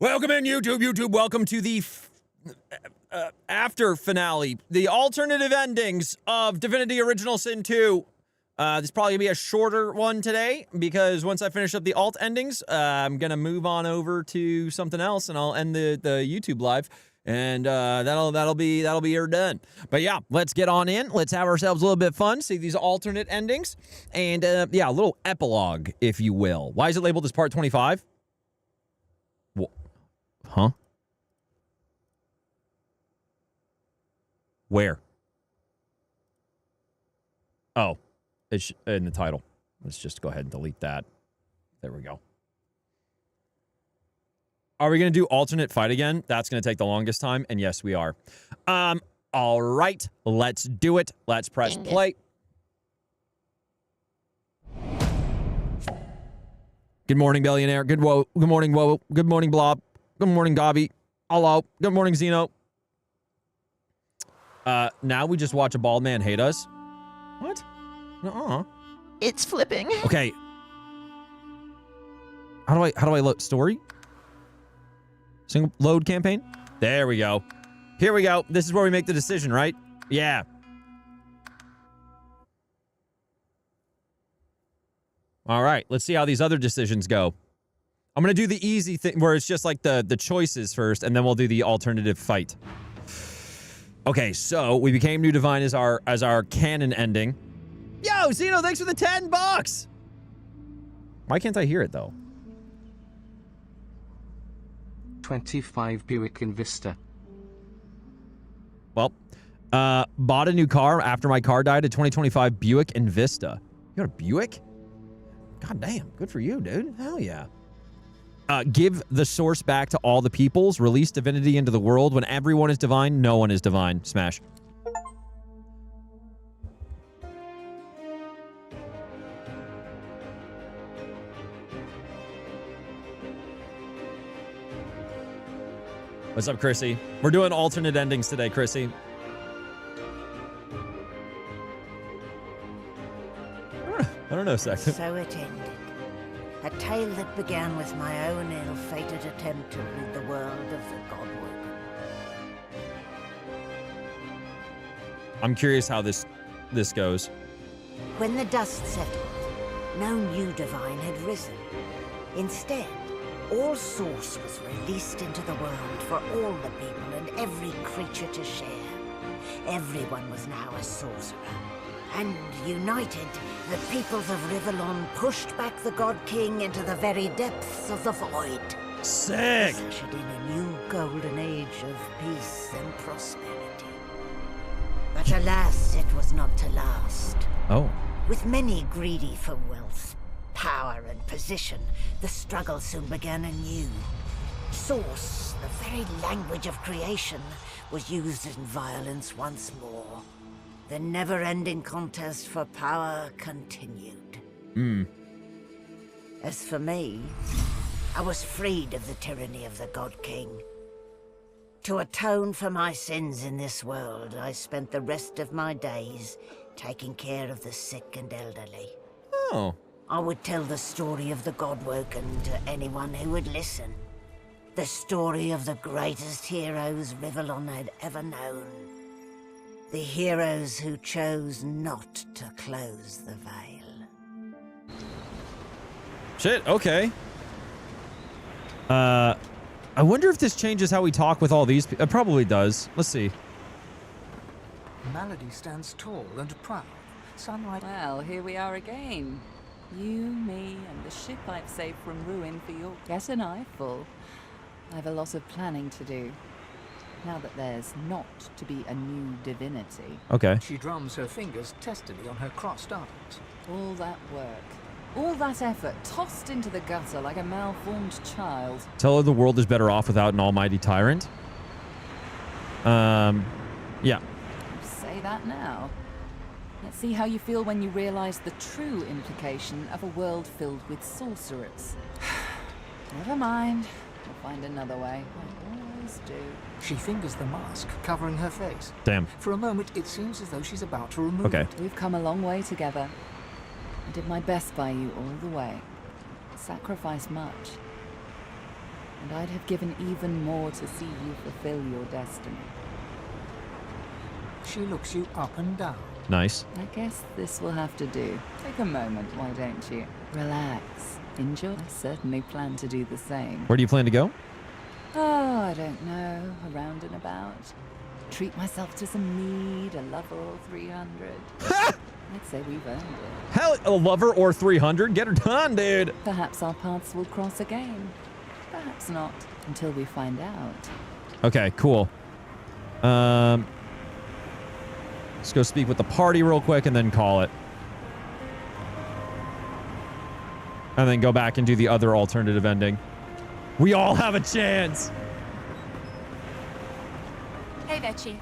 Welcome in, YouTube. Welcome to the after finale, the alternative endings of Divinity Original Sin 2. This is probably gonna be a shorter one today because once I finish up the alt endings, I'm gonna move on over to something else and I'll end the YouTube live, and that'll be here done. But yeah, let's get on in. Let's have ourselves a little bit of fun. See these alternate endings, and yeah, a little epilogue, if you will. Why is it labeled as part 25? Huh? Where? Oh, it's in the title. Let's just go ahead and delete that. There we go. Are we going to do alternate fight again? That's going to take the longest time, and yes, we are. All right, let's do it. Let's press play. Good morning, Billionaire. Good morning, Woe. Good morning, Blob. Good morning, Gabi. Hello. Good morning, Zeno. Now we just watch a bald man hate us. What? Nuh-uh. It's flipping. Okay. How do I load story? Single load campaign? There we go. Here we go. This is where we make the decision, right? Yeah. All right. Let's see how these other decisions go. I'm going to do the easy thing where it's just like the choices first, and then we'll do the alternative fight. Okay, so we became New Divine as our canon ending. Yo, Zeno, thanks for the $10. Why can't I hear it though? 25 Buick in Vista. Well, bought a new car after my car died. A 2025 Buick in Vista. You got a Buick? God damn, good for you, dude. Hell yeah. Give the source back to all the peoples. Release divinity into the world. When everyone is divine, no one is divine. Smash. What's up, Chrissy? We're doing alternate endings today, Chrissy. I don't know, second. So it ended. A tale that began with my own ill-fated attempt to rid the world of the Godwoken. I'm curious how this goes. When the dust settled, no new divine had risen. Instead, all source was released into the world for all the people and every creature to share. Everyone was now a sorcerer. And united, the peoples of Rivellon pushed back the God King into the very depths of the void. Sick! Ushered in a new golden age of peace and prosperity. But alas, it was not to last. Oh. With many greedy for wealth, power, and position, the struggle soon began anew. Source, the very language of creation, was used in violence once more. The never-ending contest for power continued. As for me, I was freed of the tyranny of the God King. To atone for my sins in this world, I spent the rest of my days taking care of the sick and elderly. Oh. I would tell the story of the Godwoken to anyone who would listen. The story of the greatest heroes Rivellon had ever known. The heroes who chose not to close the veil. Shit, okay. I wonder if this changes how we talk with all these people. It probably does. Let's see. Malady stands tall and proud. Sunlight. Well, here we are again. You, me, and the ship I've saved from ruin for your... Get an eyeful. I have a lot of planning to do. Now that there's not to be a new divinity. Okay. She drums her fingers testily on her crossed arms. All that work, all that effort tossed into the gutter like a malformed child. Tell her the world is better off without an almighty tyrant. Yeah. Say that now. Let's see how you feel when you realize the true implication of a world filled with sorcerers. Never mind. We'll find another way. I always do. She fingers the mask, covering her face. Damn. For a moment, it seems as though she's about to remove Okay. it. We've come a long way together. I did my best by you all the way. Sacrificed much. and I'd have given even more to see you fulfill your destiny. She looks you up and down. Nice. I guess this will have to do. Take a moment, why don't you? Relax. Enjoy. I certainly plan to do the same. Where do you plan to go? Oh, I don't know. Around and about. Treat myself to some mead, a lover or 300. I'd say we've earned it. Hell, a lover or 300? Get her done, dude. Perhaps our paths will cross again. Perhaps not, until we find out. Okay, cool. Let's go speak with the party real quick and then call it. And then go back and do the other alternative ending. We all have a chance. Hey there, Chief.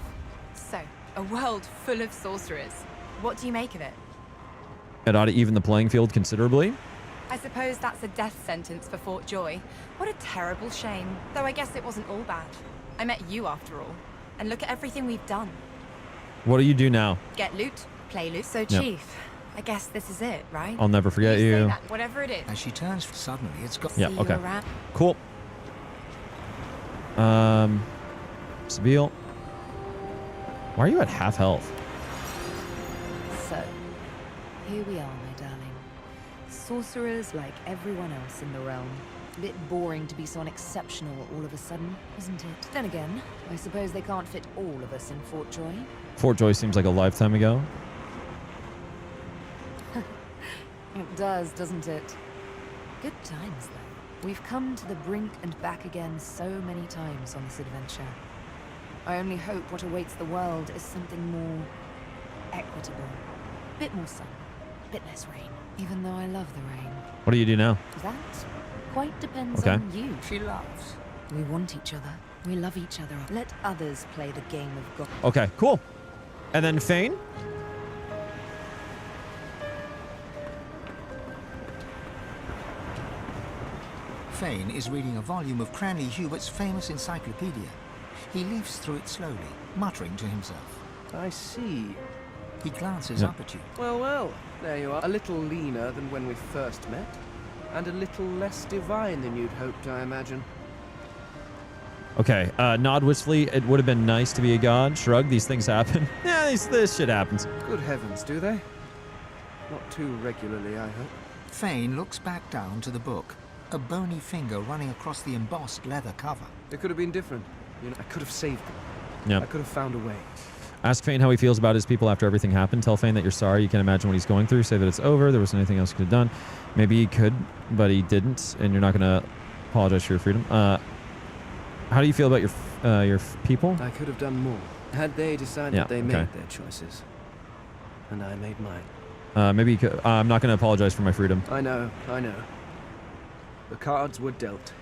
So, a world full of sorcerers. What do you make of it? It ought to even the playing field considerably. I suppose that's a death sentence for Fort Joy. What a terrible shame. Though I guess it wasn't all bad. I met you after all. And look at everything we've done. What do you do now? Get loot, play loot. So, Yep. Chief, I guess this is it, right? I'll never forget say you. that, whatever it is. As she turns, suddenly it's got... Yeah, See you okay. around. Cool. Sabine. Why are you at half health? So, here we are, my darling. Sorcerers like everyone else in the realm. A bit boring to be so unexceptional all of a sudden, isn't it? Then again, I suppose they can't fit all of us in Fort Joy. Fort Joy seems like a lifetime ago. It does, doesn't it? Good times, though. We've come to the brink and back again so many times on this adventure. I only hope what awaits the world is something more equitable. Bit more sun, bit less rain. Even though I love the rain. What do you do now? That quite depends Okay. on you. She laughs. We want each other. We love each other. Let others play the game of God. Okay, cool. And then Fane? Fane is reading a volume of Cranley Hubert's famous encyclopedia. He leafs through it slowly, muttering to himself. I see. He glances up at you. Well, well, there you are. A little leaner than when we first met, and a little less divine than you'd hoped, I imagine. Okay, nod wistfully. It would have been nice to be a god. Shrug, these things happen. Yeah, this shit happens. Good heavens, do they? Not too regularly, I hope. Fane looks back down to the book, a bony finger running across the embossed leather cover. It could have been different. You know, I could have saved them. Yep. I could have found a way. Ask Fane how he feels about his people after everything happened. Tell Fane that you're sorry. You can imagine what he's going through. Say that it's over. There wasn't anything else he could have done. Maybe he could, but he didn't, and you're not going to apologize for your freedom. How do you feel about your people? I could have done more. Had they decided Yeah, they okay. made their choices. And I made mine. Maybe you could, I'm not going to apologize for my freedom. I know, I know. The cards were dealt,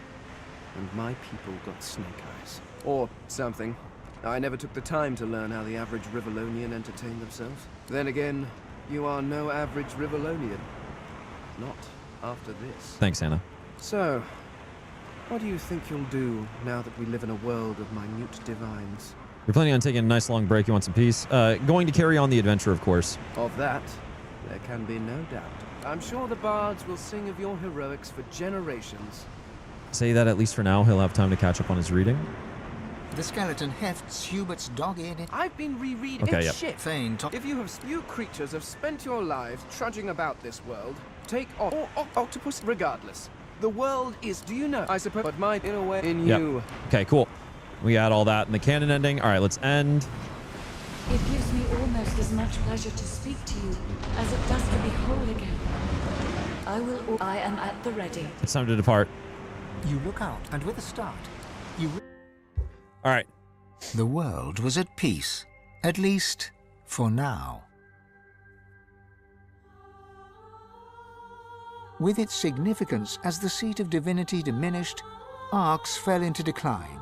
and my people got snake eyes. Or something. I never took the time to learn how the average Rivellonian entertained themselves. Then again, you are no average Rivellonian. Not after this. Thanks, Anna. So, what do you think you'll do now that we live in a world of minute divines? You're planning on taking a nice long break. You want some peace? Going to carry on the adventure, of course. Of that, there can be no doubt. I'm sure the bards will sing of your heroics for generations. Say that at least for now. He'll have time to catch up on his reading. The skeleton hefts Hubert's dog-eared... I've been rereading Okay, yep. shit. Fane You creatures have spent your lives trudging about this world, take off or octopus regardless. The world is, do you know, I suppose, but mine in a way in Yep. you. Okay, cool. We got all that in the canon ending. All right, let's end. It gives me almost as much pleasure to speak to you as it does to be whole again. I am at the ready. It's time to depart. You look out, and with a start, All right. the world was at peace, at least for now. With its significance as the seat of divinity diminished, Arx fell into decline,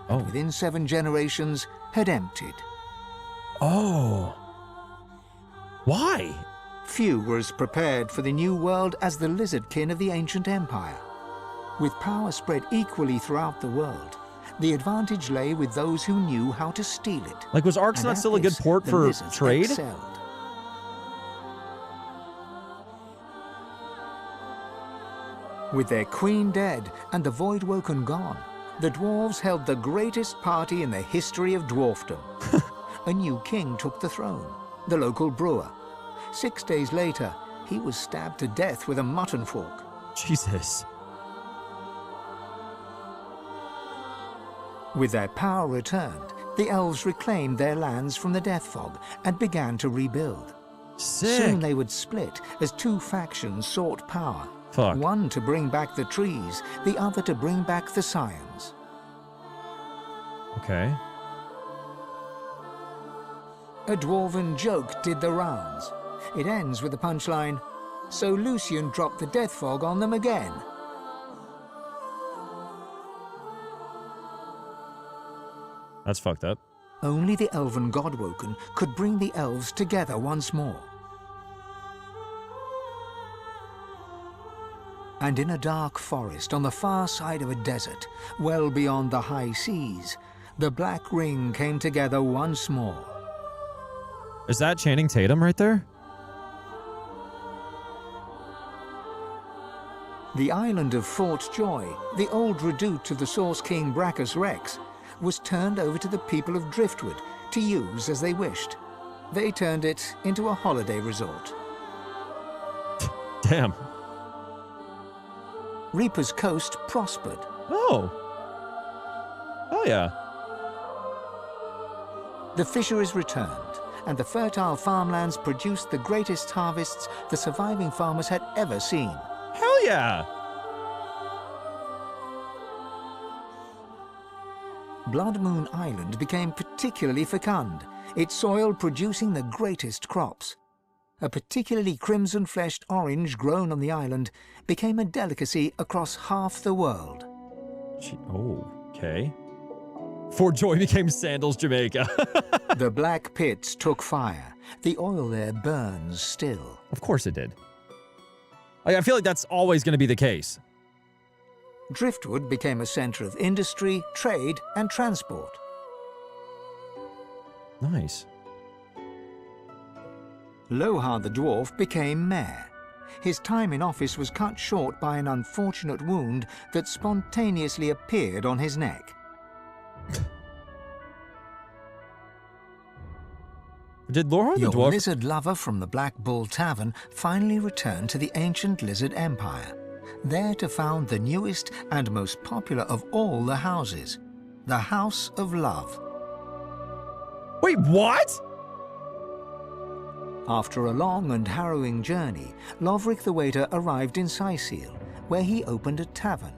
and Oh. within 7 generations had emptied. Oh. Why? Few were as prepared for the new world as the lizardkin of the ancient empire. With power spread equally throughout the world, the advantage lay with those who knew how to steal it. Like, was Arx And not at still a good this, port the for lizards trade? excelled. With their queen dead and the Voidwoken gone, the dwarves held the greatest party in the history of dwarfdom. A new king took the throne, the local brewer. 6 days later, he was stabbed to death with a mutton fork. Jesus. With their power returned, the elves reclaimed their lands from the Death Fog and began to rebuild. Sick. Soon they would split as two factions sought power. Fuck. One to bring back the trees, the other to bring back the scions. Okay. A dwarven joke did the rounds. It ends with the punchline, "So Lucian dropped the Death Fog on them again." That's fucked up. Only the elven Godwoken could bring the elves together once more. And in a dark forest on the far side of a desert, well beyond the high seas, the Black Ring came together once more. Is that Channing Tatum right there? The island of Fort Joy, the old redoubt of the Source King Brachus Rex, was turned over to the people of Driftwood to use as they wished. They turned it into a holiday resort. Damn. Reaper's Coast prospered. Oh. Oh, yeah. The fisheries returned, and the fertile farmlands produced the greatest harvests the surviving farmers had ever seen. Hell yeah. Blood Moon Island became particularly fecund, its soil producing the greatest crops. A particularly crimson-fleshed orange grown on the island became a delicacy across half the world. Oh, okay. Fort Joy became Sandals, Jamaica. The black pits took fire. The oil there burns still. Of course it did. I feel like that's always going to be the case. Driftwood became a center of industry, trade, and transport. Nice. Lohar the dwarf became mayor. His time in office was cut short by an unfortunate wound that spontaneously appeared on his neck. Did Lohar the Your dwarf... lizard lover from the Black Bull Tavern finally returned to the ancient lizard empire, there to found the newest and most popular of all the houses, the House of Love. Wait, what? After a long and harrowing journey, Loverick the waiter arrived in Sicil, where he opened a tavern.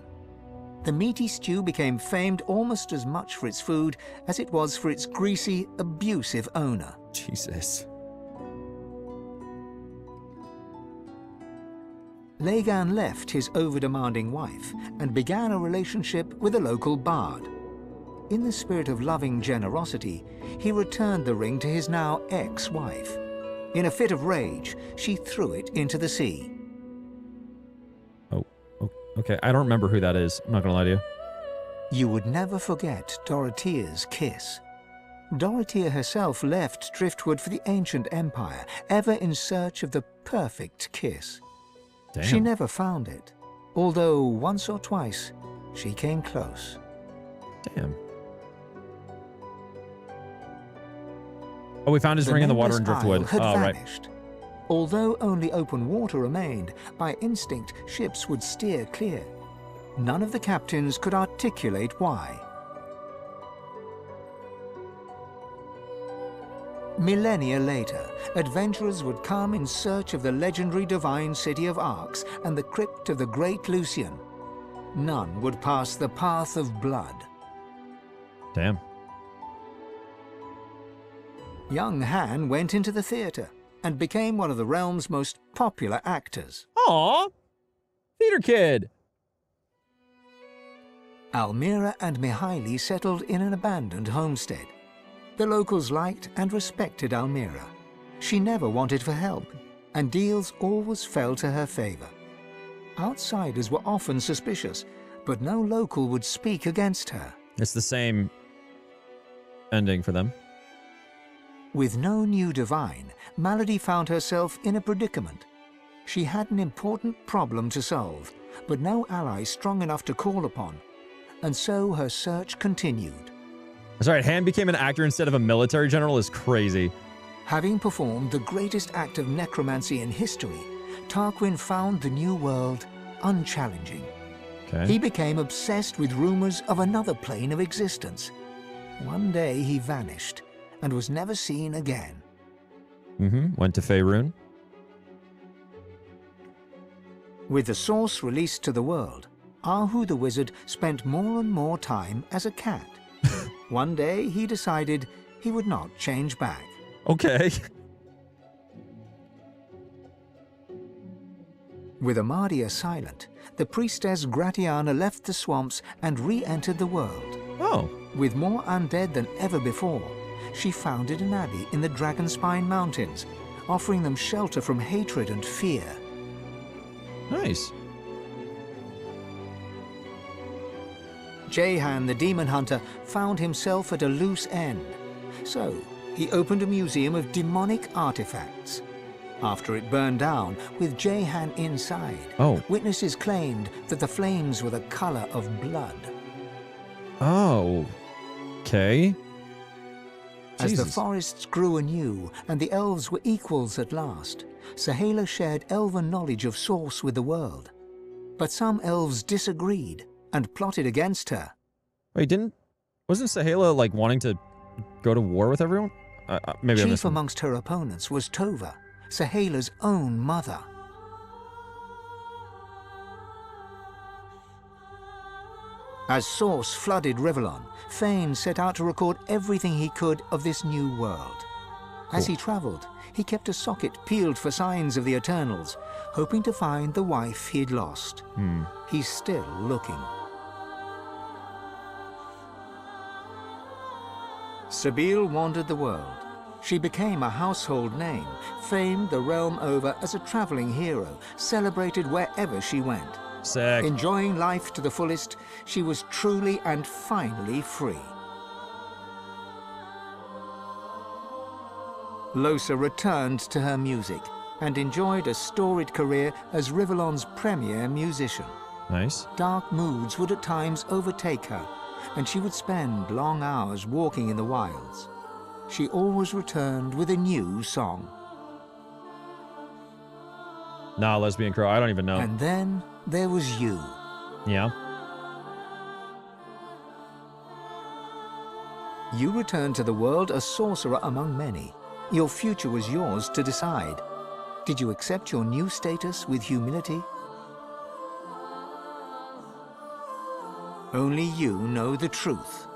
The meaty stew became famed almost as much for its food as it was for its greasy, abusive owner. Jesus. Lagan left his over-demanding wife and began a relationship with a local bard. In the spirit of loving generosity, he returned the ring to his now ex-wife. In a fit of rage, she threw it into the sea. Oh, okay. I don't remember who that is. I'm not gonna lie to you. You would never forget Dorothea's kiss. Dorothea herself left Driftwood for the ancient empire, ever in search of the perfect kiss. Damn. She never found it, although once or twice she came close. Damn. Oh, we found his ring in the water in Driftwood. Had Oh, right. vanished. Although only open water remained, by instinct ships would steer clear. None of the captains could articulate why. Millennia later, adventurers would come in search of the legendary divine city of Arx and the crypt of the great Lucian. None would pass the path of blood. Damn. Young Han went into the theater and became one of the realm's most popular actors. Aw. Theater kid. Almira and Mihaly settled in an abandoned homestead. The locals liked and respected Almira. She never wanted for help, and deals always fell to her favor. Outsiders were often suspicious, but no local would speak against her. It's the same ending for them. With no new divine, Malady found herself in a predicament. She had an important problem to solve, but no ally strong enough to call upon, and so her search continued. Sorry, Han became an actor instead of a military general is crazy. Having performed the greatest act of necromancy in history, Tarquin found the new world unchallenging. Okay. He became obsessed with rumors of another plane of existence. One day he vanished and was never seen again. Went to Faerun. With the source released to the world, Ahu the wizard spent more and more time as a cat. One day he decided he would not change back. Okay. With Amadia silent, the priestess Gratiana left the swamps and re-entered the world. Oh. With more undead than ever before, she founded an abbey in the Dragonspine Mountains, offering them shelter from hatred and fear. Nice. Jehan the demon hunter found himself at a loose end, so he opened a museum of demonic artifacts. After it burned down, with Jehan inside, witnesses claimed that the flames were the color of blood. Oh. Okay. As the forests grew anew and the elves were equals at last, Sahala shared elven knowledge of source with the world. But some elves disagreed and plotted against her. Wait, wasn't Sahala like wanting to go to war with everyone? Maybe Chief amongst her opponents was Tova, Sahala's own mother. As Source flooded Rivellon, Thane set out to record everything he could of this new world. As he traveled, he kept a socket peeled for signs of the Eternals, hoping to find the wife he'd lost. He's still looking. Sabine wandered the world. She became a household name, famed the realm over as a traveling hero, celebrated wherever she went. Sick. Enjoying life to the fullest, she was truly and finally free. Lohse returned to her music and enjoyed a storied career as Rivellon's premier musician. Nice. Dark moods would at times overtake her, and she would spend long hours walking in the wilds. She always returned with a new song. Nah, Lesbian Crow, I don't even know. And then there was you. Yeah. You returned to the world a sorcerer among many. Your future was yours to decide. Did you accept your new status with humility? Only you know the truth.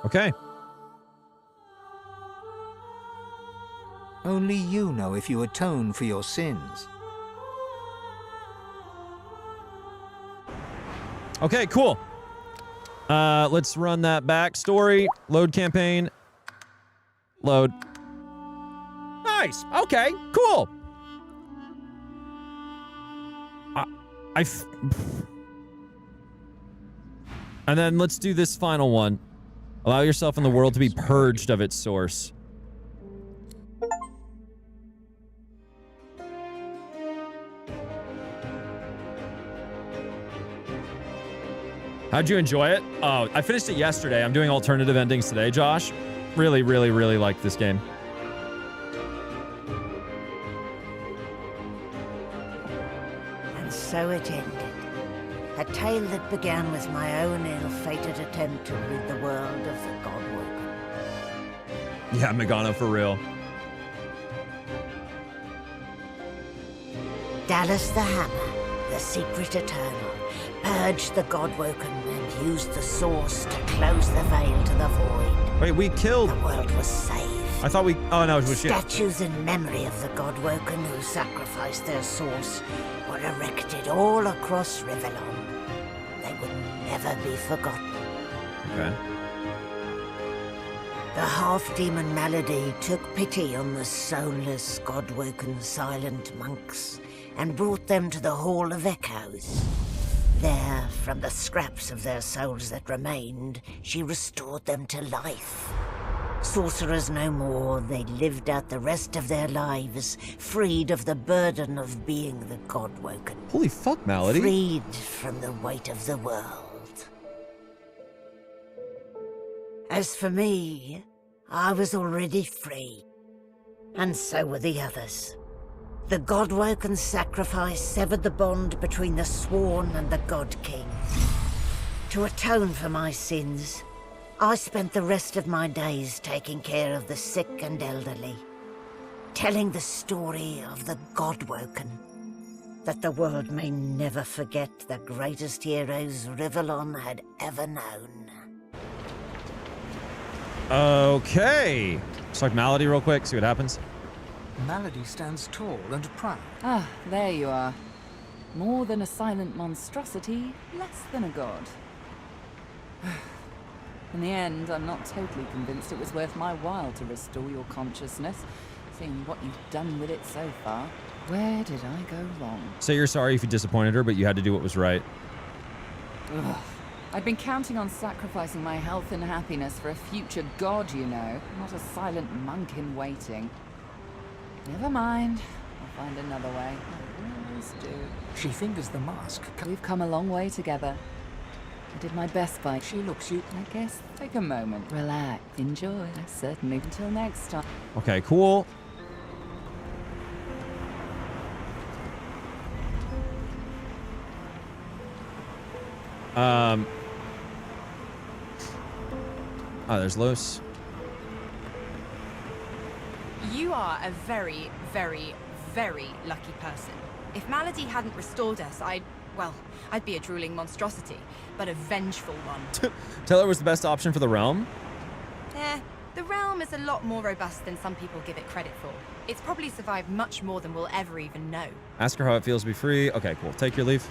Okay. Only you know if you atone for your sins. Okay, cool. Let's run that backstory. Load campaign. Load. Nice. Okay, cool. And then let's do this final one. Allow yourself in the world to be purged of its source. How'd you enjoy it? Oh, I finished it yesterday. I'm doing alternative endings today, Josh. Really, really, really like this game. And so it ended. A tale that began with my own ill-fated attempt to rid the world of the Godwoken. Yeah, Megano, for real. Dallas the Hammer, the secret Eternal, purged the Godwoken and used the source to close the veil to the void. Wait, we killed... The world was saved. I thought we... Oh, no, it was shit. Statues in memory of the Godwoken who sacrificed their source were erected all across Rivellon. They would never be forgotten. Okay. The half-demon Malady took pity on the soulless, God-woken silent monks and brought them to the Hall of Echoes. There, from the scraps of their souls that remained, she restored them to life. Sorcerers no more, they lived out the rest of their lives, freed of the burden of being the Godwoken. Holy fuck, Malady. Freed from the weight of the world. As for me, I was already free. And so were the others. The Godwoken sacrifice severed the bond between the Sworn and the God King. To atone for my sins, I spent the rest of my days taking care of the sick and elderly, telling the story of the Godwoken, that the world may never forget the greatest heroes Rivellon had ever known. Okay. Let's talk Malady real quick, see what happens. Malady stands tall and proud. Ah, there you are. More than a silent monstrosity, less than a god. In the end, I'm not totally convinced it was worth my while to restore your consciousness, seeing what you've done with it so far. Where did I go wrong? Say you're sorry if you disappointed her, but you had to do what was right. Ugh. I'd been counting on sacrificing my health and happiness for a future god, you know, not a silent monk in waiting. Never mind. I'll find another way. I always do. She fingers the mask. We've come a long way together. I did my best by... She looks you... I guess take a moment, relax, enjoy. Certainly. Until next time. Okay, cool. Oh, there's Los. You are a very, very, very lucky person. If Malady hadn't restored us, I'd be a drooling monstrosity, but a vengeful one. Tell her was the best option for the realm? The realm is a lot more robust than some people give it credit for. It's probably survived much more than we'll ever even know. Ask her how it feels to be free. Okay, cool. Take your leave.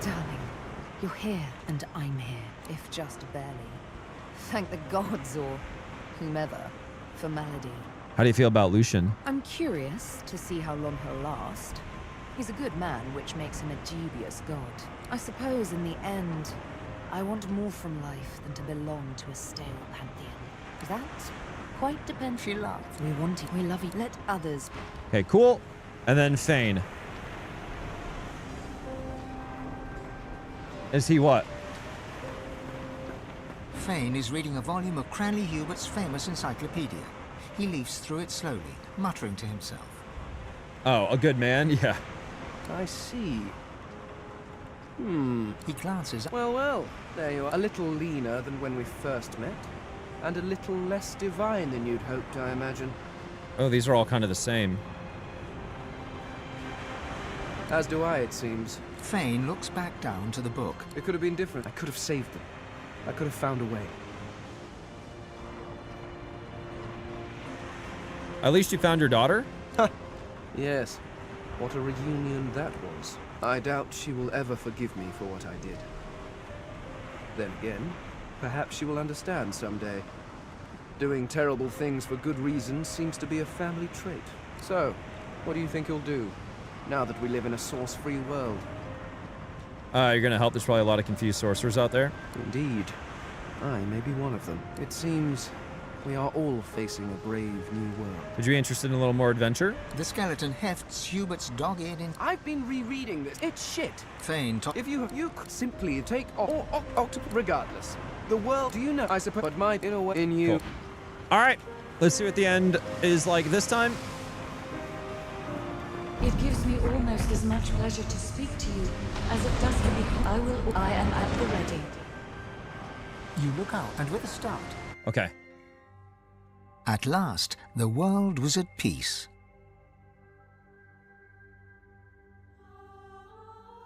Darling, you're here and I'm here, if just barely. Thank the gods or whomever for Malady. How do you feel about Lucian? I'm curious to see how long he'll last. He's a good man, which makes him a dubious god. I suppose in the end, I want more from life than to belong to a stale pantheon. That quite depends. She laughs. We want it, we love it. Let others. Okay, cool. And then Fane. Is he what? Fane is reading a volume of Cranley Hubert's famous encyclopedia. He leafs through it slowly, muttering to himself. Oh, a good man? Yeah. I see. He glances up. Well, there you are. A little leaner than when we first met, and a little less divine than you'd hoped, I imagine. Oh, these are all kind of the same. As do I, it seems. Fane looks back down to the book. It could have been different. I could have saved them. I could have found a way. At least you found your daughter? Yes. What a reunion that was. I doubt she will ever forgive me for what I did. Then again, perhaps she will understand someday. Doing terrible things for good reasons seems to be a family trait. So, what do you think you'll do, now that we live in a source-free world? You're gonna help. There's probably a lot of confused sorcerers out there. Indeed. I may be one of them. It seems we are all facing a brave new world. Would you be interested in a little more adventure? The skeleton hefts Hubert's dog-eared in... I've been rereading this. It's shit. Fane If you could simply take off regardless. The world, do you know, I suppose, but my inner way in you. Cool. All right, let's see what the end is like this time. It gives me almost as much pleasure to speak to you as it does to be. I am at the ready. You look out, and with a start. Okay. At last, the world was at peace.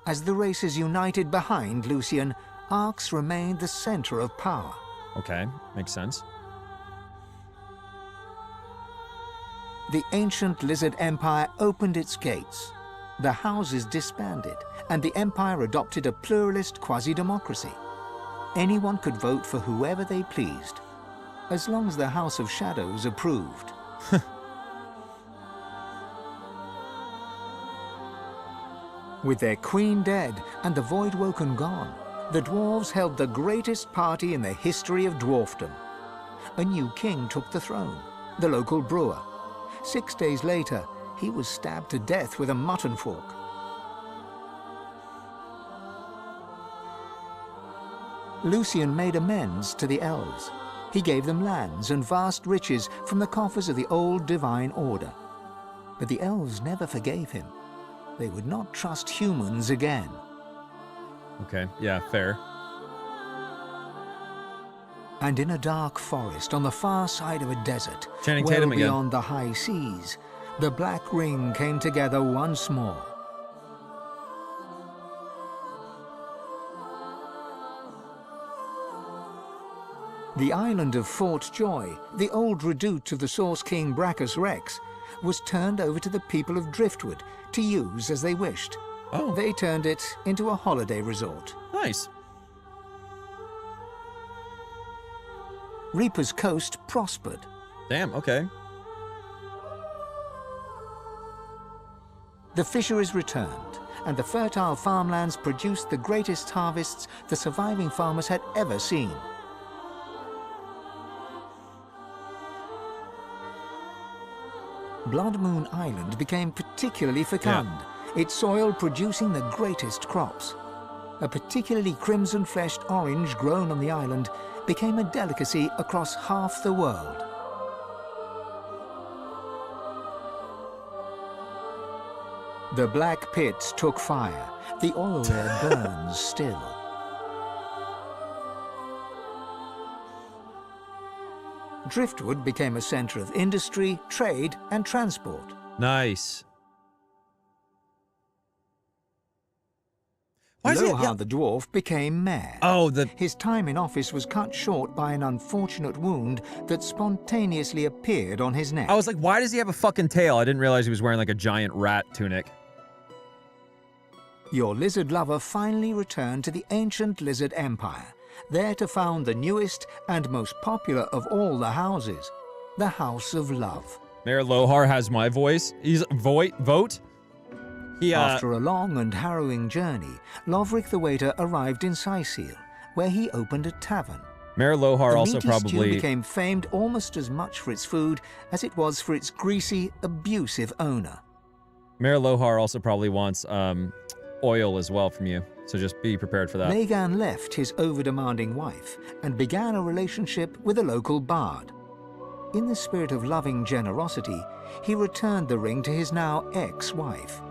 As the races united behind Lucian, Arx remained the center of power. Okay, makes sense. The ancient Lizard Empire opened its gates. The houses disbanded, and the Empire adopted a pluralist quasi-democracy. Anyone could vote for whoever they pleased, as long as the House of Shadows approved. With their queen dead and the Voidwoken gone, the dwarves held the greatest party in the history of dwarfdom. A new king took the throne, the local brewer. 6 days later, he was stabbed to death with a mutton fork. Lucian made amends to the elves. He gave them lands and vast riches from the coffers of the old divine order. But the elves never forgave him. They would not trust humans again. Okay, yeah, fair. And in a dark forest on the far side of a desert, Channing well Tatum again. beyond the high seas, the Black Ring came together once more. The island of Fort Joy, the old redoubt of the Source King Brachus Rex, was turned over to the people of Driftwood to use as they wished. Oh. They turned it into a holiday resort. Nice. Reaper's Coast prospered. Damn, okay. The fisheries returned, and the fertile farmlands produced the greatest harvests the surviving farmers had ever seen. Blood Moon Island became particularly fecund, its soil producing the greatest crops. A particularly crimson-fleshed orange grown on the island became a delicacy across half the world. The Black Pit took fire. The oil there burns still. Driftwood became a center of industry, trade, and transport. Nice. Why is Lohar the dwarf became mayor. Oh, His time in office was cut short by an unfortunate wound that spontaneously appeared on his neck. I was like, why does he have a fucking tail? I didn't realize he was wearing like a giant rat tunic. Your lizard lover finally returned to the ancient lizard empire, there to found the newest and most popular of all the houses, the House of Love. Mayor Lohar has my voice. He's vote. He, After a long and harrowing journey, Lovric the Waiter arrived in Sicil, where he opened a tavern. Mayor Lohar the also meaty probably stew became famed almost as much for its food as it was for its greasy, abusive owner. Mayor Lohar also probably wants oil as well from you, so just be prepared for that. Lagan left his over-demanding wife and began a relationship with a local bard. In the spirit of loving generosity, he returned the ring to his now ex-wife.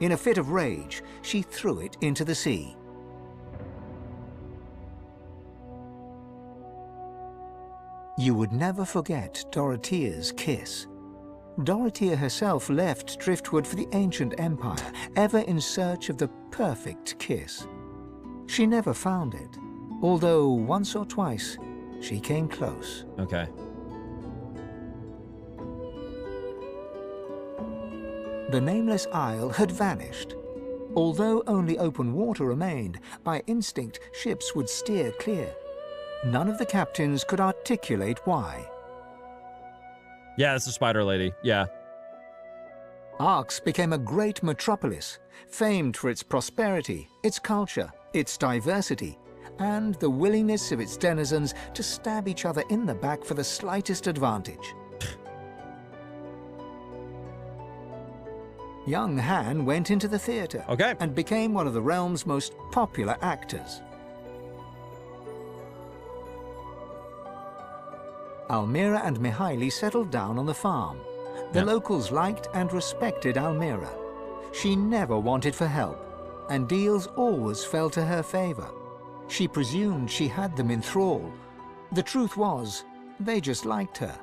In a fit of rage, she threw it into the sea. You would never forget Dorothea's kiss. Dorothea herself left Driftwood for the ancient empire, ever in search of the perfect kiss. She never found it, although once or twice she came close. Okay. The nameless isle had vanished. Although only open water remained, by instinct ships would steer clear. None of the captains could articulate why. Yeah, it's the spider lady. Yeah. Arx became a great metropolis, famed for its prosperity, its culture, its diversity, and the willingness of its denizens to stab each other in the back for the slightest advantage. Young Han went into the theater and became one of the realm's most popular actors. Almira and Mihaly settled down on the farm. The locals liked and respected Almira. She never wanted for help, and deals always fell to her favor. She presumed she had them in thrall. The truth was, they just liked her.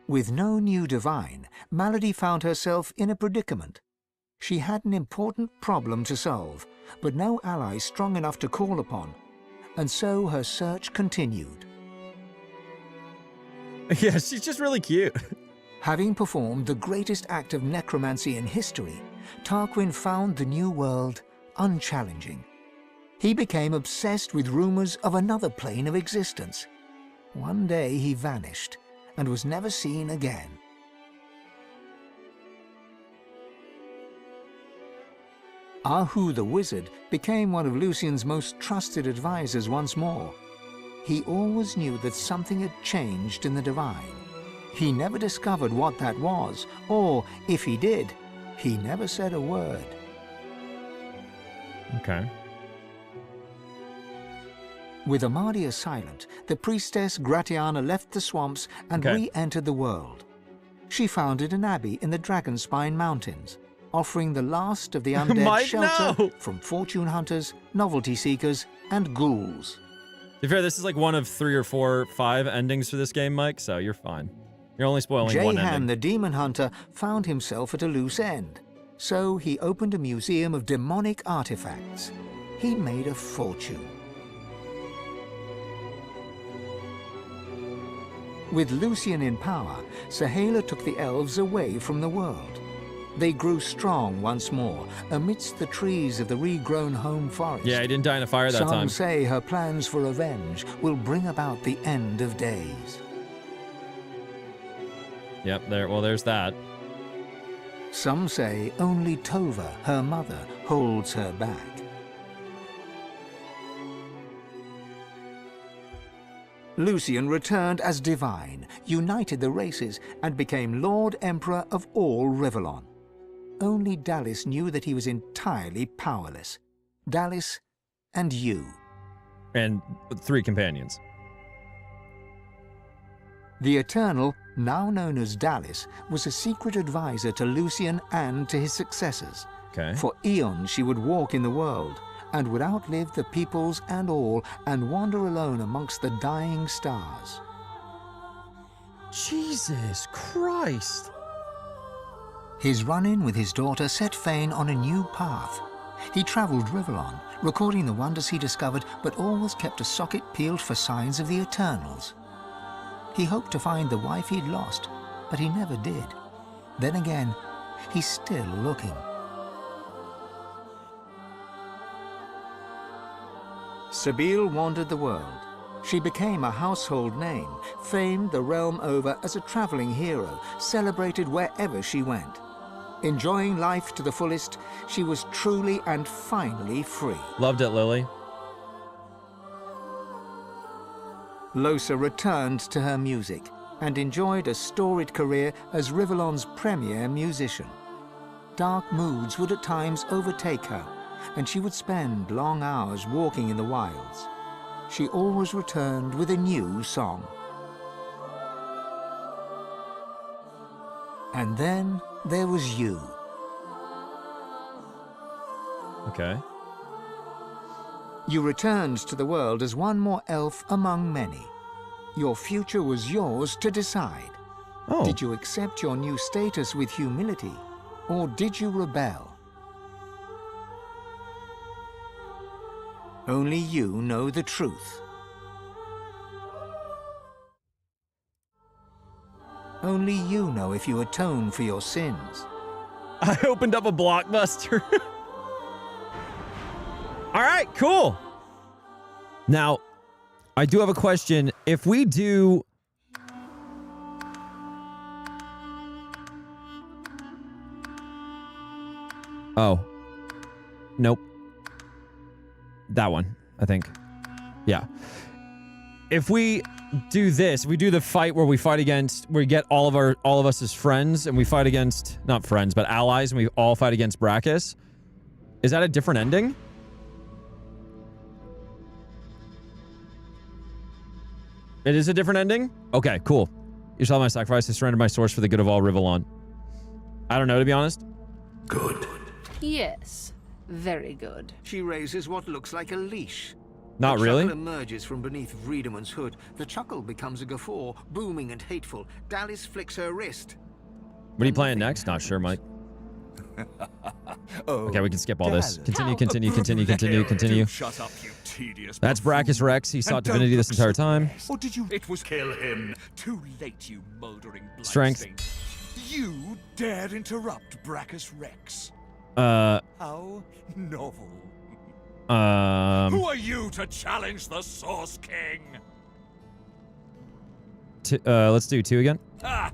With no new divine, Malady found herself in a predicament. She had an important problem to solve, but no ally strong enough to call upon, and so her search continued. Yeah, she's just really cute. Having performed the greatest act of necromancy in history, Tarquin found the new world unchallenging. He became obsessed with rumors of another plane of existence. One day he vanished and was never seen again. Ahu the wizard became one of Lucian's most trusted advisors once more. He always knew that something had changed in the divine. He never discovered what that was, or if he did, he never said a word. Okay. With Amadia silent, the priestess Gratiana left the swamps and re-entered the world. She founded an abbey in the Dragonspine Mountains, offering the last of the undead Mike, shelter no! from fortune hunters, novelty seekers, and ghouls. To be fair, this is like one of 3 or 4, 5 endings for this game, Mike, so you're fine. You're only spoiling one ending. Jehan the demon hunter found himself at a loose end, so he opened a museum of demonic artifacts. He made a fortune. With Lucian in power, Sahala took the elves away from the world. They grew strong once more, amidst the trees of the regrown home forest. Yeah, he didn't die in a fire that time. Some say her plans for revenge will bring about the end of days. Yep, there's that. Some say only Tova, her mother, holds her back. Lucian returned as divine, united the races, and became Lord Emperor of all Rivellon. Only Dallis knew that he was entirely powerless. Dallis and you. And 3 companions. The Eternal, now known as Dallis, was a secret advisor to Lucian and to his successors. Okay. For eons she would walk in the world, and would outlive the peoples and all, and wander alone amongst the dying stars. Jesus Christ! His run-in with his daughter set Fane on a new path. He travelled Rivellon, recording the wonders he discovered, but always kept a socket peeled for signs of the Eternals. He hoped to find the wife he'd lost, but he never did. Then again, he's still looking. Sabine wandered the world. She became a household name, famed the realm over as a traveling hero, celebrated wherever she went. Enjoying life to the fullest, she was truly and finally free. Loved it, Lily. Lohse returned to her music and enjoyed a storied career as Rivellon's premier musician. Dark moods would at times overtake her, and she would spend long hours walking in the wilds. She always returned with a new song. And then there was you. Okay. You returned to the world as one more elf among many. Your future was yours to decide. Oh. Did you accept your new status with humility, or did you rebel? Only you know the truth. Only you know if you atone for your sins. I opened up a Blockbuster. All right, cool. Now, I do have a question. If we do... Oh. Nope. That one, I think. Yeah. If we do this, we do the fight where we fight against, where we get all of us as friends, and we fight against, not friends, but allies, and we all fight against Brachus. Is that a different ending? It is a different ending? Okay, cool. You shall have my sacrifice to surrender my source for the good of all Rivellon. I don't know, to be honest. Good. Yes, very good. She raises what looks like a leash. Not really. The chuckle emerges from beneath Vredeman's hood. The chuckle becomes a guffaw, booming and hateful. Dallis flicks her wrist. What are you playing next? Not sure, Mike. Okay, we can skip all this. Continue. Shut up, you tedious. That's Brachus Rex. He sought divinity this entire time. Or did you? It was kill him. Too late, you moldering blood. Strength. Stain. You dared interrupt Brachus Rex. How novel. Who are you to challenge the Source King? Let's do 2 again. Ah,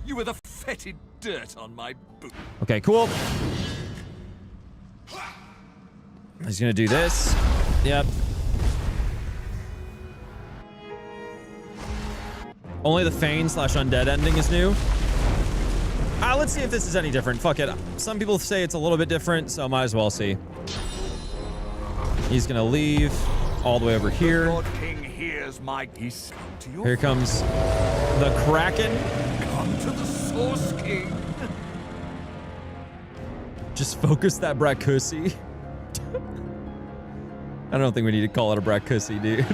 you were the fetid dirt on my boot. Okay, cool. He's gonna do this. Yep. Only the Fane/Undead ending is new. Let's see if this is any different. Fuck it. Some people say it's a little bit different, so might as well see. He's gonna leave all the way over here. Lord King hears my geese. Here comes the Kraken. Come to the Source King. Just focus that Bracusi. I don't think we need to call it a Bracusi, dude.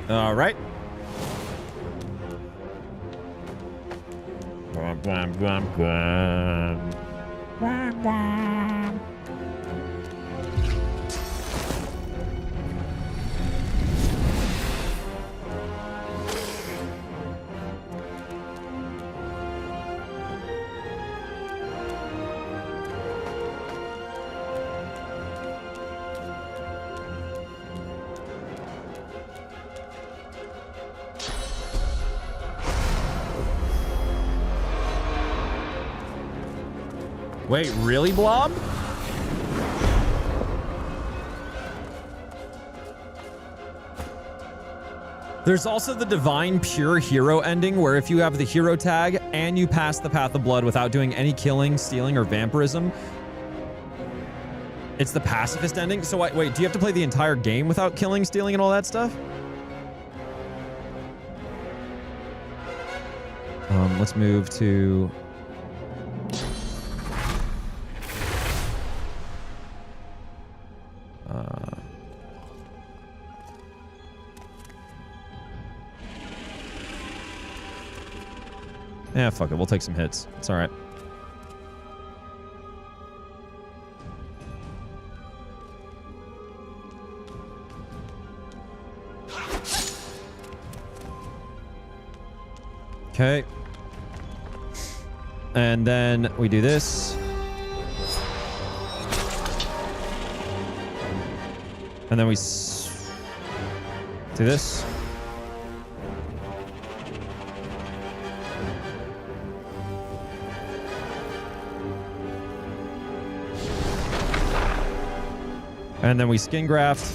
All right. Wait, really, Blob? There's also the Divine Pure Hero ending, where if you have the hero tag and you pass the Path of Blood without doing any killing, stealing, or vampirism, it's the pacifist ending. So wait, do you have to play the entire game without killing, stealing, and all that stuff? Let's move to... Yeah, fuck it. We'll take some hits. It's all right. Okay. And then we do this. And then we do this. And then we skin graft.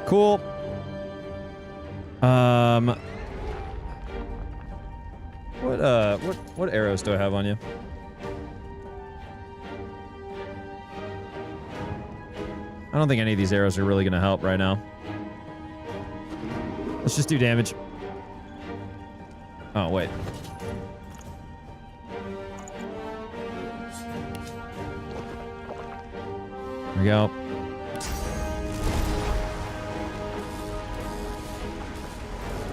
Cool. What arrows do I have on you? I don't think any of these arrows are really going to help right now. Let's just do damage. Oh, wait. There we go.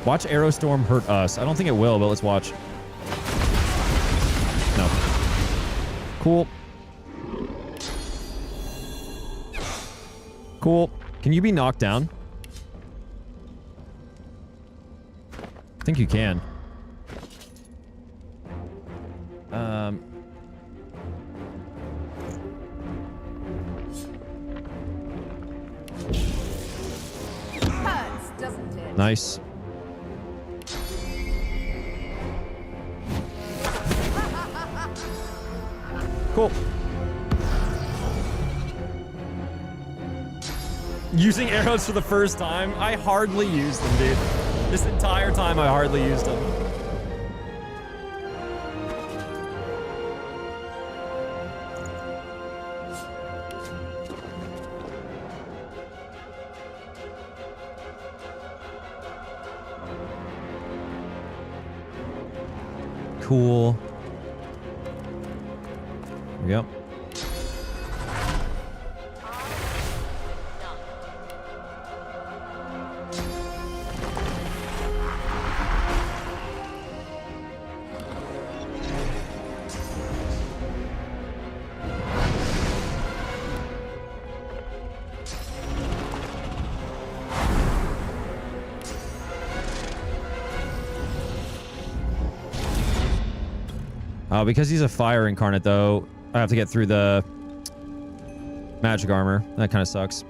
Watch Aerostorm hurt us. I don't think it will, but let's watch. No. Cool. Cool. Can you be knocked down? I think you can. Hurts, doesn't it? Nice. Cool. Using arrows for the first time? I hardly used them, dude. This entire time I hardly used them. Cool. There we go. Oh, because he's a fire incarnate, though, I have to get through the magic armor. That kind of sucks.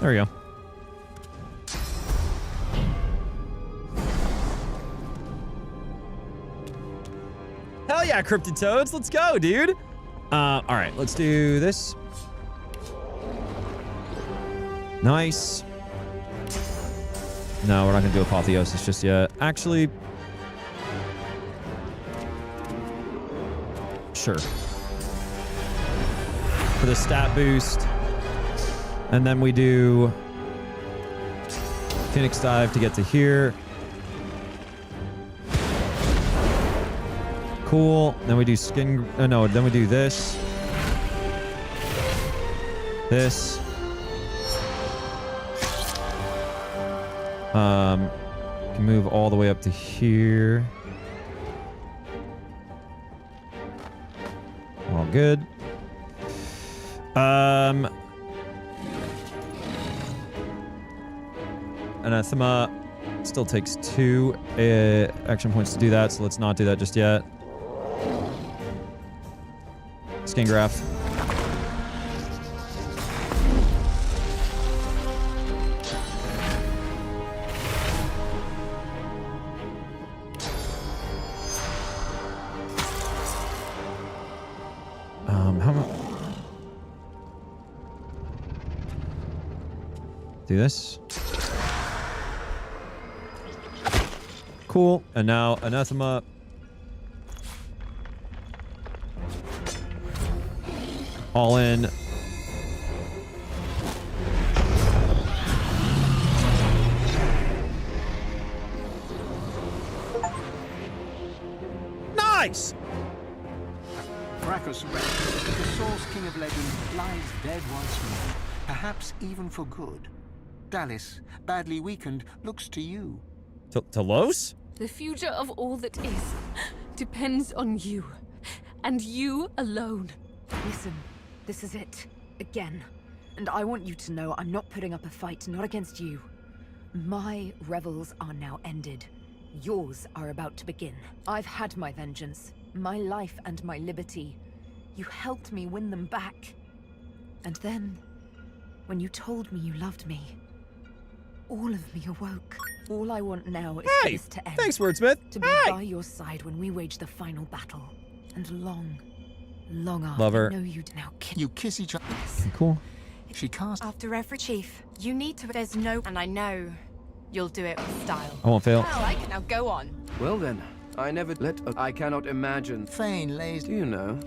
There we go. Hell yeah, Cryptid Toads. Let's go, dude. All right, let's do this. Nice. No, we're not going to do Apotheosis just yet. Actually, sure. For the stat boost. And then we do Phoenix Dive to get to here. Cool. Then we do skin... Oh, no, then we do this. This. Can move all the way up to here. All good. Anathema still takes 2 action points to do that, so let's not do that just yet. Skin graft. How much? Do this. Cool. And now Anathema. All in. Nice! Brachus rests. The Source King of Legend lies dead once more, perhaps even for good. Dallis, badly weakened, looks to you. To Los? The future of all that is depends on you, and you alone. Listen, this is it. Again. And I want you to know I'm not putting up a fight, not against you. My revels are now ended. Yours are about to begin. I've had my vengeance, my life and my liberty. You helped me win them back. And then, when you told me you loved me, all of me awoke. All I want now is for this to end. Thanks, Wordsmith. To be by your side when we wage the final battle. And long after Lover. I know you'd now kiss. You kiss each other. Cool. She casts. After every chief, you need to. There's no. And I know you'll do it with style. I won't fail. Well, I can now go on. Well then, I never let. I cannot imagine. Fane lays. Do you know?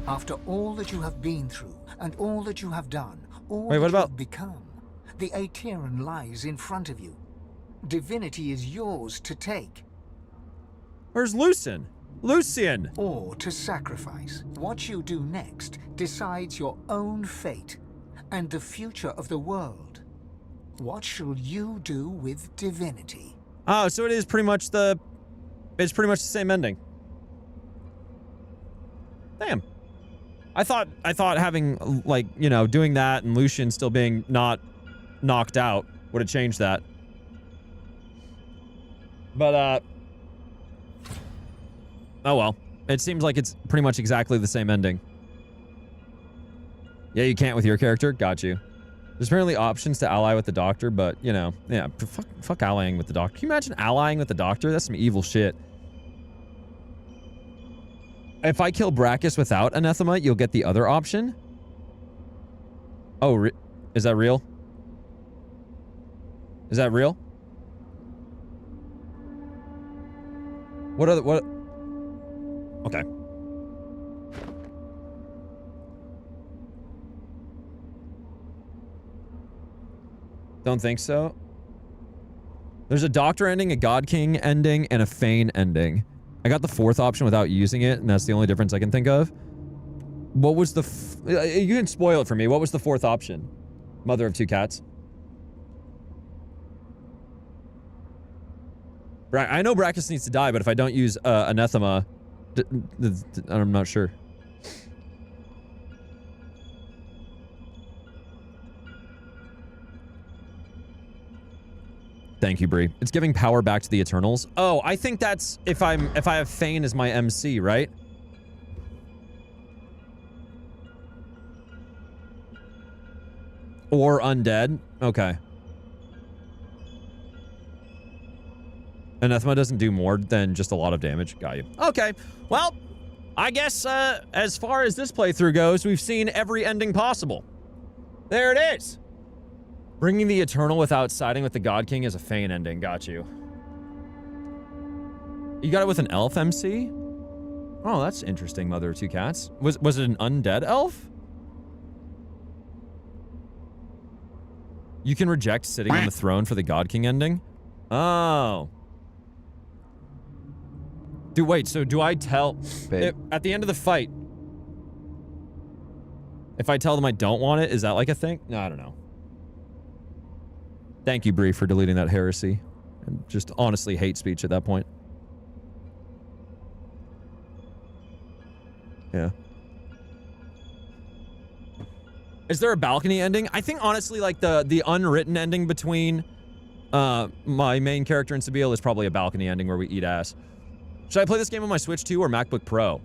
After all that you have been through, and all that you have done, all Wait, that what you about- have become, the Aetheran lies in front of you. Divinity is yours to take, Where's Lucian? Lucian! or to sacrifice. What you do next decides your own fate and the future of the world. What shall you do with divinity? Oh, so it is pretty much the... It's pretty much the same ending. Damn. I thought having, like, you know, doing that and Lucian still being not knocked out would have changed that. But, oh well. It seems like it's pretty much exactly the same ending. Yeah, you can't with your character? Got you. There's apparently options to ally with the Doctor, but, you know, yeah, fuck allying with the Doctor. Can you imagine allying with the Doctor? That's some evil shit. If I kill Brachus without Anathema, you'll get the other option? Oh, is that real? Is that real? What other... What... Okay. Don't think so. There's a Doctor ending, a God King ending, and a Fane ending. I got the 4th option without using it, and that's the only difference I can think of. What was the... you can spoil it for me. What was the 4th option? Mother of 2 cats. I know Brachus needs to die, but if I don't use Anathema, I'm not sure. Thank you, Bree. It's giving power back to the Eternals. Oh, I think that's if I have Fane as my MC, right? Or undead. Okay. Anathema doesn't do more than just a lot of damage. Got you. Okay. Well, I guess as far as this playthrough goes, we've seen every ending possible. There it is. Bringing the Eternal without siding with the God King is a Fane ending. Got you. You got it with an elf MC? Oh, that's interesting, Mother of Two Cats. Was it an undead elf? You can reject sitting on the throne for the God King ending? Oh. Dude, wait, so do I tell... at the end of the fight, if I tell them I don't want it, is that like a thing? No, I don't know. Thank you, Bree, for deleting that heresy. And just honestly hate speech at that point. Yeah. Is there a balcony ending? I think, honestly, like, the unwritten ending between my main character and Sabile is probably a balcony ending where we eat ass. Should I play this game on my Switch 2 or MacBook Pro?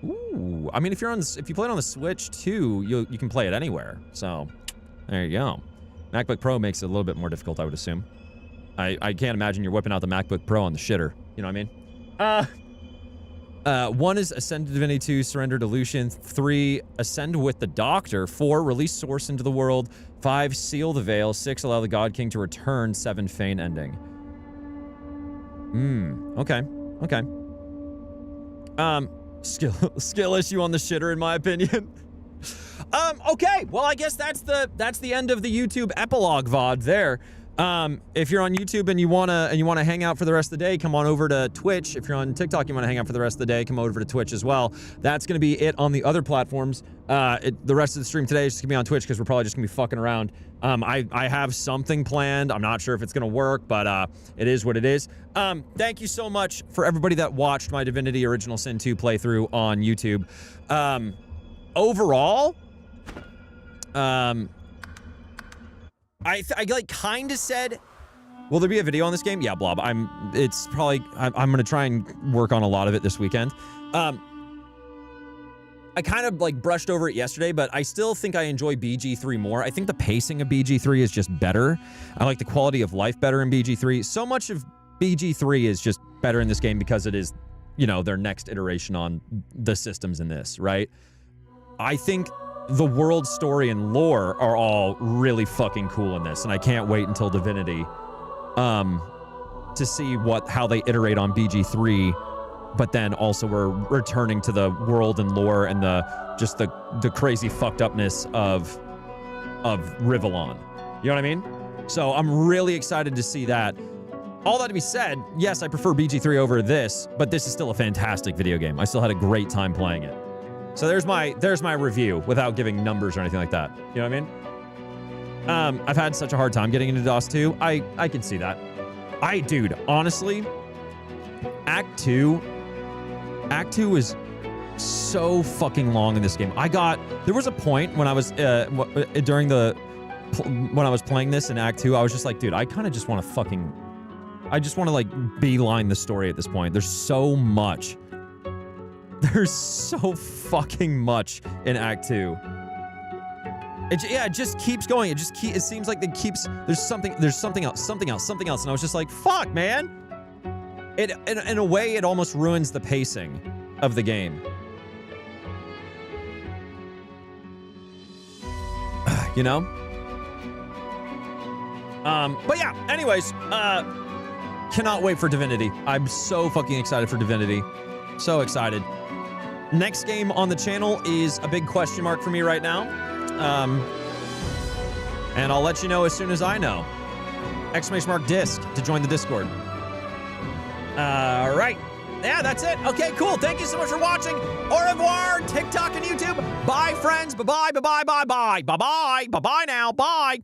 Ooh, I mean, if you play it on the Switch 2, you can play it anywhere. So, there you go. MacBook Pro makes it a little bit more difficult, I would assume. I can't imagine you're whipping out the MacBook Pro on the shitter. You know what I mean? 1 is Ascend to Divinity 2, Surrender to Lucian. 3, Ascend with the Doctor. 4, Release Source into the world. 5, Seal the Veil. 6, Allow the God King to return. 7, Fane ending. Okay. Okay. Skill issue on the shitter, in my opinion. Okay. Well, I guess that's the end of the YouTube epilogue VOD there. If you're on YouTube and you wanna hang out for the rest of the day, come on over to Twitch. If you're on TikTok, you wanna hang out for the rest of the day, come over to Twitch as well. That's gonna be it on the other platforms. The rest of the stream today is just gonna be on Twitch because we're probably just gonna be fucking around. I have something planned. I'm not sure if it's gonna work, but it is what it is. Thank you so much for everybody that watched my Divinity Original Sin 2 playthrough on YouTube. Overall, I like kind of said, will there be a video on this game? Yeah, Blob. I'm gonna try and work on a lot of it this weekend. I kind of like brushed over it yesterday, but I still think I enjoy BG3 more. I think the pacing of BG3 is just better. I like the quality of life better in BG3. So much of BG3 is just better in this game because it is, you know, their next iteration on the systems in this, right? I think the world story and lore are all really fucking cool in this, and I can't wait until Divinity to see how they iterate on BG3, but then also we're returning to the world and lore and the crazy fucked upness of Rivellon. You know what I mean? So I'm really excited to see that. All that to be said, yes, I prefer BG3 over this, but this is still a fantastic video game. I still had a great time playing it. So there's my review without giving numbers or anything like that. You know what I mean? I've had such a hard time getting into DOS 2. I can see that. Dude, honestly, Act 2 is so fucking long in this game. There was a point when I was when I was playing this in Act 2, I was just like, dude, I kind of just want to like beeline the story at this point. There's so much. There's so fucking much in Act 2. It just keeps going. It seems like there's something else. And I was just like, fuck, man. In a way, it almost ruins the pacing of the game. You know? But yeah, anyways, cannot wait for Divinity. I'm so fucking excited for Divinity. So excited. Next game on the channel is a big question mark for me right now. And I'll let you know as soon as I know. !disc to join the Discord. All right. Yeah, that's it. Okay, cool. Thank you so much for watching. Au revoir, TikTok and YouTube. Bye, friends. Bye-bye, bye-bye, bye-bye. Bye-bye. Bye-bye now. Bye.